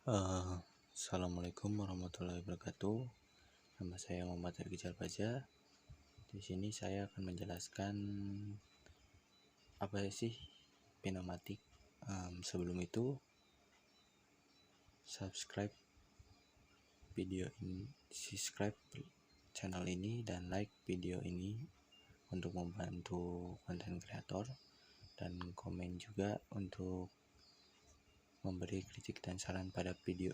Assalamualaikum warahmatullahi wabarakatuh. Nama saya Muhammad Rizal Faja. Di sini saya akan menjelaskan apa sih pneumatik. Sebelum itu, subscribe channel ini dan like video ini untuk membantu konten kreator, dan komen juga untuk memberi kritik dan saran pada video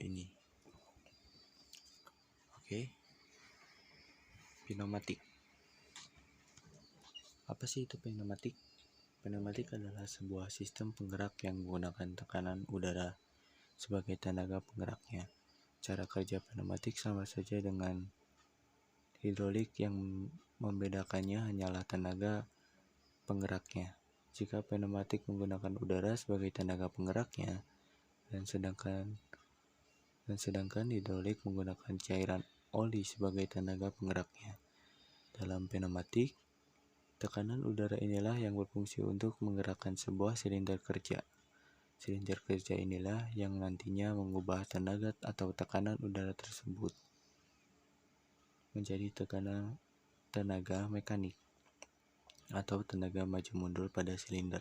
ini. Oke. Pneumatik. Apa sih itu pneumatik? Pneumatik adalah sebuah sistem penggerak yang menggunakan tekanan udara sebagai tenaga penggeraknya. Cara kerja pneumatik sama saja dengan hidrolik, yang membedakannya hanyalah tenaga penggeraknya. Jika pneumatik menggunakan udara sebagai tenaga penggeraknya, dan sedangkan hidrolik menggunakan cairan oli sebagai tenaga penggeraknya. Dalam pneumatik, tekanan udara inilah yang berfungsi untuk menggerakkan sebuah silinder kerja. Silinder kerja inilah yang nantinya mengubah tenaga atau tekanan udara tersebut menjadi tenaga mekanik atau tenaga maju mundur pada silinder.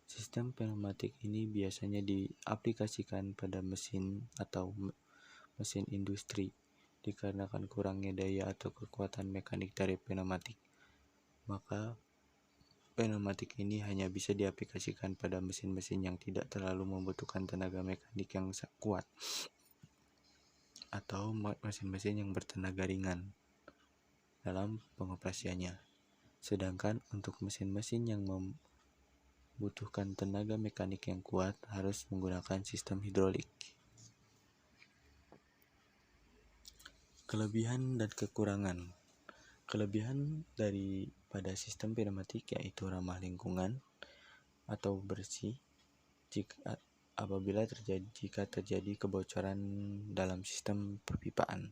Sistem pneumatik ini biasanya diaplikasikan pada mesin atau mesin industri dikarenakan kurangnya daya atau kekuatan mekanik dari pneumatik. Maka pneumatik ini hanya bisa diaplikasikan pada mesin-mesin yang tidak terlalu membutuhkan tenaga mekanik yang kuat atau mesin-mesin yang bertenaga ringan dalam pengoperasiannya. Sedangkan untuk mesin-mesin yang membutuhkan tenaga mekanik yang kuat harus menggunakan sistem hidrolik. Kelebihan dan kekurangan. Kelebihan daripada sistem pneumatik yaitu ramah lingkungan atau bersih jika terjadi kebocoran dalam sistem perpipaan.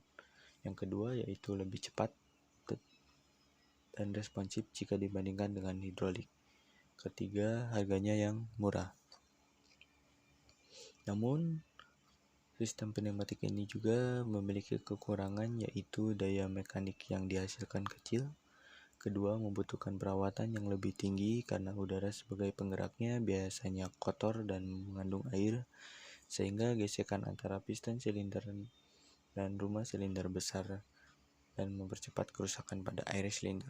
Yang kedua yaitu lebih cepat dan responsif jika dibandingkan dengan hidrolik. Ketiga, harganya yang murah. Namun, sistem pneumatik ini juga memiliki kekurangan, yaitu daya mekanik yang dihasilkan kecil. Kedua, membutuhkan perawatan yang lebih tinggi karena udara sebagai penggeraknya biasanya kotor dan mengandung air, sehingga gesekan antara piston silinder dan rumah silinder besar dan mempercepat kerusakan pada air silinder.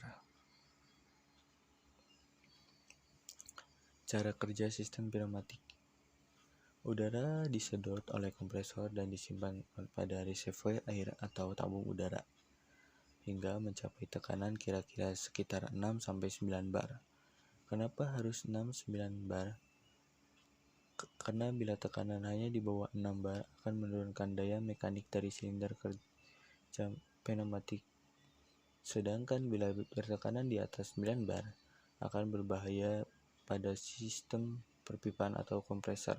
Cara kerja sistem pneumatik. Udara disedot oleh kompresor dan disimpan pada reservoir air atau tabung udara hingga mencapai tekanan kira-kira sekitar 6-9 bar. Kenapa harus 6-9 bar? Karena bila tekanan hanya di bawah 6 bar akan menurunkan daya mekanik dari silinder kerja pneumatik. Sedangkan bila bertekanan di atas 9 bar akan berbahaya pada sistem perpipaan atau kompresor.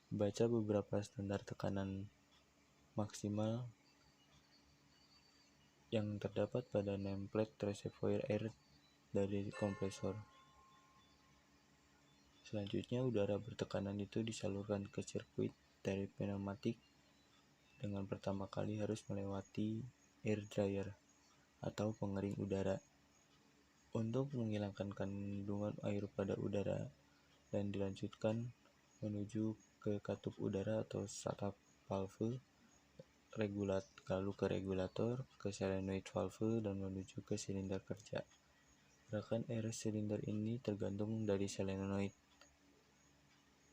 Baca beberapa standar tekanan maksimal yang terdapat pada nameplate reservoir air dari kompresor. Selanjutnya, udara bertekanan itu disalurkan ke sirkuit dari pneumatik dengan pertama kali harus melewati air dryer atau pengering udara untuk menghilangkan kandungan air pada udara, dan dilanjutkan menuju ke katup udara atau stop valve, lalu ke regulator, ke solenoid valve, dan menuju ke silinder kerja. Gerakan air silinder ini tergantung dari solenoid.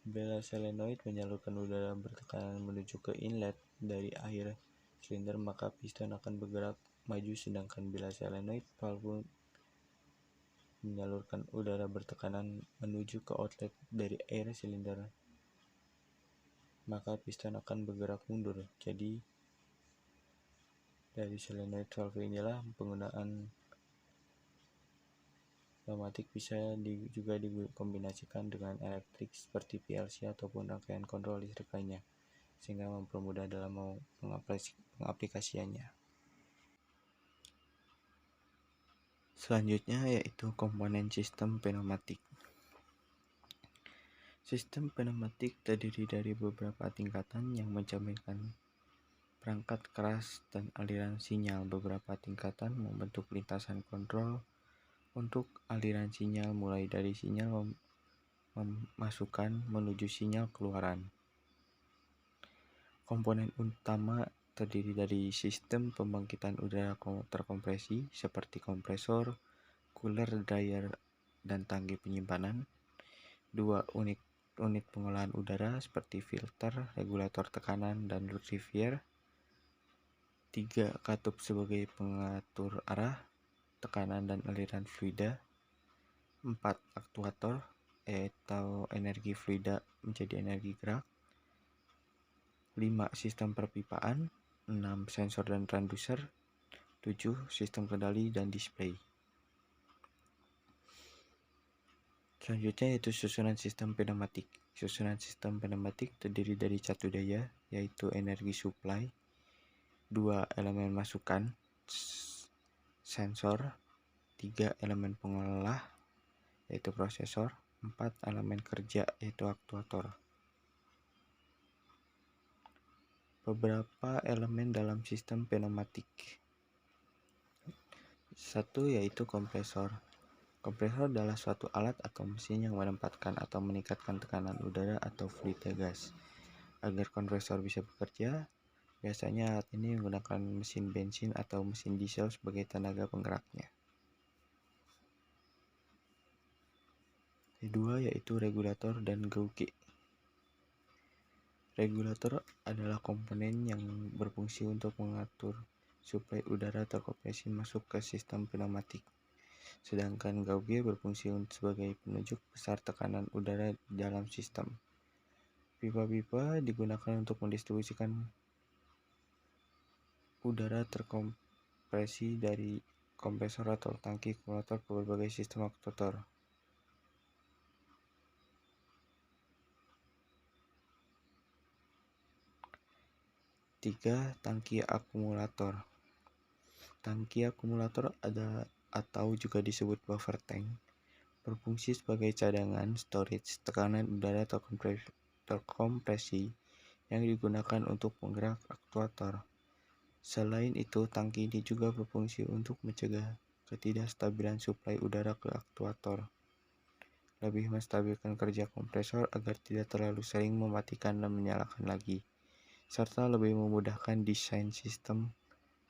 Bila solenoid menyalurkan udara bertekanan menuju ke inlet dari air silinder, maka piston akan bergerak maju, sedangkan bila solenoid valve menyalurkan udara bertekanan menuju ke outlet dari air silinder, maka piston akan bergerak mundur. Jadi dari solenoid valve inilah penggunaan pneumatik bisa juga dikombinasikan dengan elektrik seperti PLC ataupun rangkaian kontrol listrik lainnya, sehingga mempermudah dalam pengaplikasiannya. Selanjutnya yaitu komponen sistem pneumatik. Sistem pneumatik terdiri dari beberapa tingkatan yang mencerminkan perangkat keras dan aliran sinyal. Beberapa tingkatan membentuk lintasan kontrol untuk aliran sinyal mulai dari sinyal memasukkan menuju sinyal keluaran. Komponen utama terdiri dari sistem pembangkitan udara terkompresi seperti kompresor, cooler, dryer, dan tangki penyimpanan. 2 unit pengolahan udara seperti filter, regulator tekanan, dan rectifier. 3 katup sebagai pengatur arah, tekanan, dan aliran fluida. 4 aktuator atau energi fluida menjadi energi gerak. 5 sistem perpipaan. 6 sensor dan transducer. 7 sistem kendali dan display. Selanjutnya yaitu susunan sistem pneumatik. Susunan sistem pneumatik terdiri dari satu daya, yaitu energi supply, 2 elemen masukan, sensor, 3 elemen pengolah, yaitu prosesor, 4 elemen kerja, yaitu aktuator. Beberapa elemen dalam sistem pneumatik. 1 yaitu kompresor. Kompresor adalah suatu alat atau mesin yang menempatkan atau meningkatkan tekanan udara atau fluid gas. Agar kompresor bisa bekerja, biasanya alat ini menggunakan mesin bensin atau mesin diesel sebagai tenaga penggeraknya. Kedua yaitu regulator dan gauge. Regulator adalah komponen yang berfungsi untuk mengatur suplai udara terkompresi masuk ke sistem pneumatik. Sedangkan gauge berfungsi sebagai penunjuk besar tekanan udara di dalam sistem. Pipa-pipa digunakan untuk mendistribusikan udara terkompresi dari kompresor atau tangki akumulator ke berbagai sistem aktuator. Tiga, tangki akumulator. Tangki akumulator ada atau juga disebut buffer tank, berfungsi sebagai cadangan storage tekanan udara terkompresi yang digunakan untuk penggerak aktuator. Selain itu, tangki ini juga berfungsi untuk mencegah ketidakstabilan suplai udara ke aktuator, lebih menstabilkan kerja kompresor agar tidak terlalu sering mematikan dan menyalakan lagi, serta lebih memudahkan desain sistem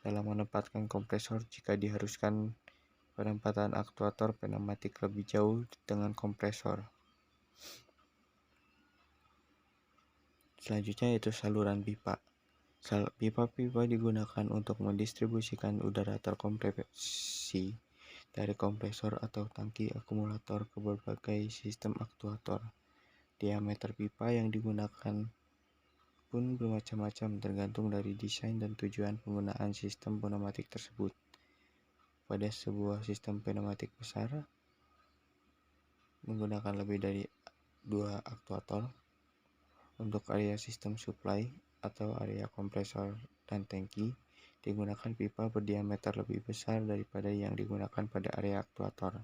dalam menempatkan kompresor jika diharuskan penempatan aktuator pneumatik lebih jauh dengan kompresor. Selanjutnya yaitu saluran pipa. Pipa-pipa digunakan untuk mendistribusikan udara terkompresi dari kompresor atau tangki akumulator ke berbagai sistem aktuator. Diameter pipa yang digunakan pun bermacam-macam tergantung dari desain dan tujuan penggunaan sistem pneumatik tersebut. Pada sebuah sistem pneumatik besar menggunakan lebih dari 2 aktuator. Untuk area sistem supply atau area kompresor dan tangki, digunakan pipa berdiameter lebih besar daripada yang digunakan pada area aktuator.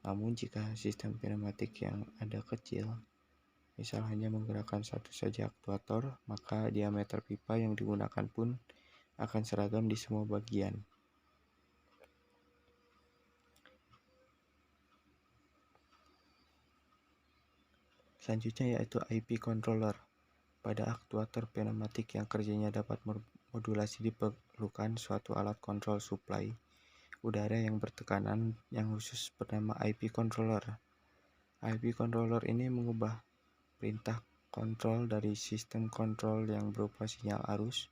Namun jika sistem pneumatik yang ada kecil, misal hanya menggerakkan satu saja aktuator, maka diameter pipa yang digunakan pun akan seragam di semua bagian. Selanjutnya yaitu IP controller. Pada aktuator pneumatik yang kerjanya dapat modulasi diperlukan suatu alat kontrol suplai udara yang bertekanan yang khusus bernama IP controller. IP controller ini mengubah perintah kontrol dari sistem kontrol yang berupa sinyal arus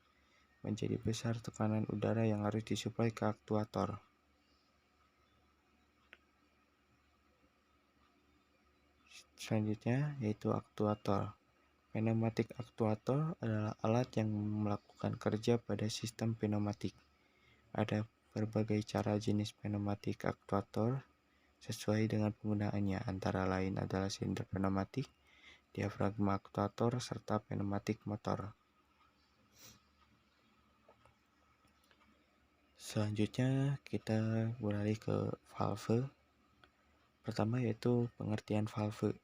menjadi besar tekanan udara yang harus disuplai ke aktuator. Selanjutnya yaitu aktuator. Pneumatik aktuator adalah alat yang melakukan kerja pada sistem pneumatik. Ada berbagai cara jenis pneumatik aktuator sesuai dengan penggunaannya, antara lain adalah silinder pneumatik, diafragma aktuator, serta pneumatik motor. Selanjutnya kita beralih ke valve. Pertama yaitu pengertian valve.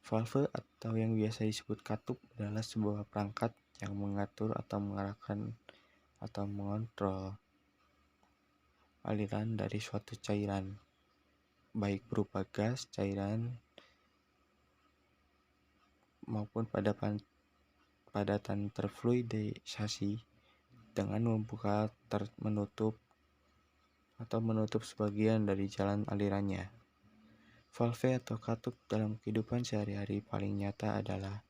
Valve atau yang biasa disebut katup adalah sebuah perangkat yang mengatur atau mengarahkan atau mengontrol aliran dari suatu cairan, baik berupa gas, cairan, maupun padatan terfluidisasi dengan membuka, menutup, atau menutup sebagian dari jalan alirannya. Valve atau katup dalam kehidupan sehari-hari paling nyata adalah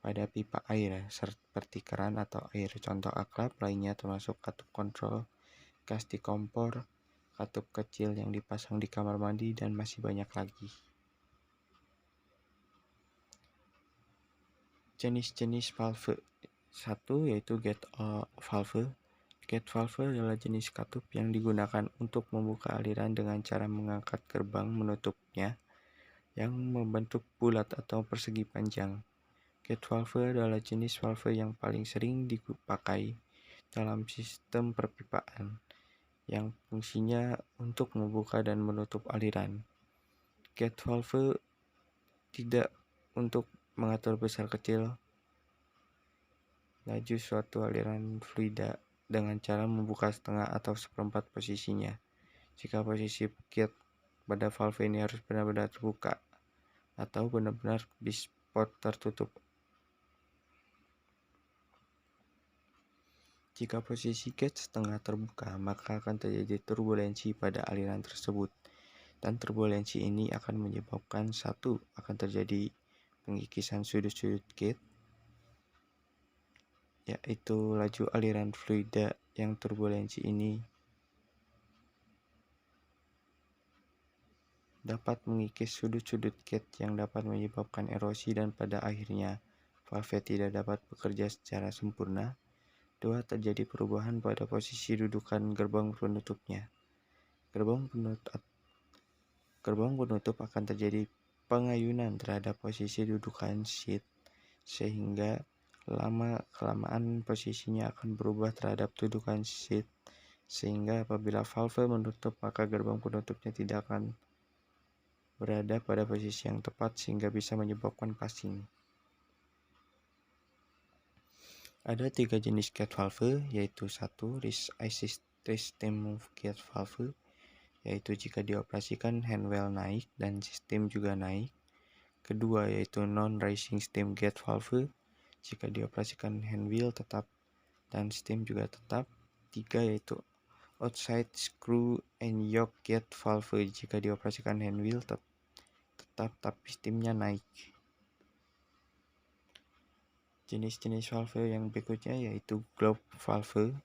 pada pipa air, seperti keran atau air. Contoh akrab lainnya termasuk katup kontrol, gas di kompor, katup kecil yang dipasang di kamar mandi, dan masih banyak lagi. Jenis-jenis valve. 1 yaitu gate valve. Gate valve adalah jenis katup yang digunakan untuk membuka aliran dengan cara mengangkat gerbang menutupnya yang membentuk bulat atau persegi panjang. Gate valve adalah jenis valve yang paling sering dipakai dalam sistem perpipaan, yang fungsinya untuk membuka dan menutup aliran. Gate valve tidak untuk mengatur besar kecil laju suatu aliran fluida dengan cara membuka setengah atau seperempat posisinya. Jika posisi gate pada valve ini harus benar-benar terbuka atau benar-benar di spot tertutup. Jika posisi gate setengah terbuka, maka akan terjadi turbulensi pada aliran tersebut. Dan turbulensi ini akan menyebabkan akan terjadi pengikisan sudut-sudut gate, yaitu laju aliran fluida yang turbulensi ini dapat mengikis sudut-sudut gate yang dapat menyebabkan erosi dan pada akhirnya valve tidak dapat bekerja secara sempurna. 2. Terjadi perubahan pada posisi dudukan gerbang penutupnya. Gerbang penutup akan terjadi pengayunan terhadap posisi dudukan sheath, sehingga lama-kelamaan posisinya akan berubah terhadap dudukan sheath, sehingga apabila valve menutup maka gerbang penutupnya tidak akan berada pada posisi yang tepat sehingga bisa menyebabkan passing. Ada 3 jenis gate valve, yaitu 1. System move gate valve, yaitu jika dioperasikan handwheel naik dan sistem juga naik. Kedua yaitu non-rising steam gate valve, jika dioperasikan handwheel tetap dan steam juga tetap. 3 yaitu outside screw and yoke gate valve, jika dioperasikan handwheel tetap tapi steamnya naik. Jenis-jenis valve yang berikutnya yaitu globe valve.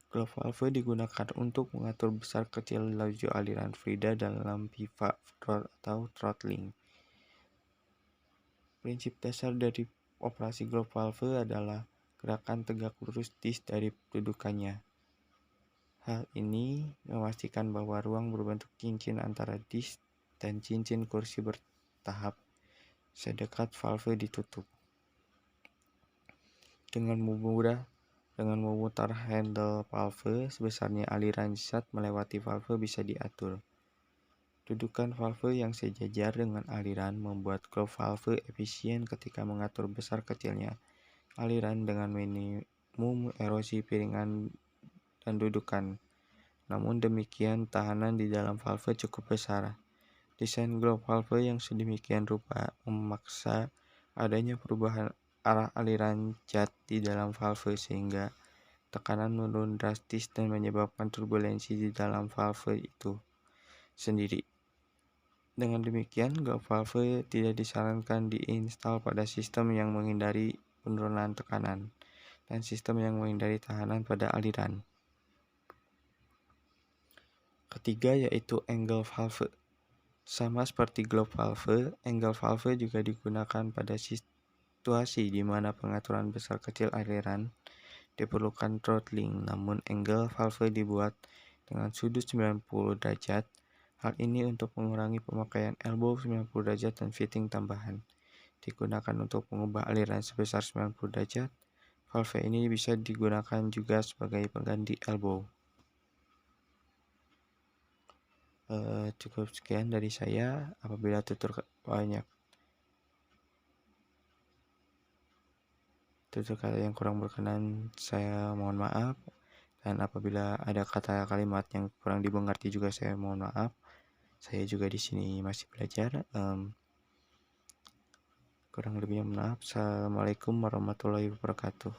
Globe valve digunakan untuk mengatur besar kecil laju aliran fluida dalam pipa atau throttling. Prinsip dasar dari operasi globe valve adalah gerakan tegak lurus disk dari dudukannya. Hal ini memastikan bahwa ruang berbentuk cincin antara disk dan cincin kursi bertahap sedekat valve ditutup. Dengan memutar handle valve, sebesarnya aliran zat melewati valve bisa diatur. Dudukan valve yang sejajar dengan aliran membuat globe valve efisien ketika mengatur besar kecilnya aliran dengan minimum erosi piringan dan dudukan. Namun demikian, tahanan di dalam valve cukup besar. Desain globe valve yang sedemikian rupa memaksa adanya perubahan arah aliran zat di dalam valve sehingga tekanan menurun drastis dan menyebabkan turbulensi di dalam valve itu sendiri. Dengan demikian, globe valve tidak disarankan diinstal pada sistem yang menghindari penurunan tekanan dan sistem yang menghindari tahanan pada aliran. Ketiga yaitu angle valve. Sama seperti globe valve, angle valve juga digunakan pada situasi di mana pengaturan besar kecil aliran diperlukan throttling, namun angle valve dibuat dengan sudut 90 derajat. Hal ini untuk mengurangi pemakaian elbow 90 derajat dan fitting tambahan. Digunakan untuk mengubah aliran sebesar 90 derajat. Valve ini bisa digunakan juga sebagai pengganti elbow. Cukup sekian dari saya. Apabila tutur banyak Tutur kata yang kurang berkenan saya mohon maaf, dan apabila ada kata kalimat yang kurang dimengerti juga saya mohon maaf. Saya juga di sini masih belajar, kurang lebihnya mohon maaf. Assalamualaikum warahmatullahi wabarakatuh.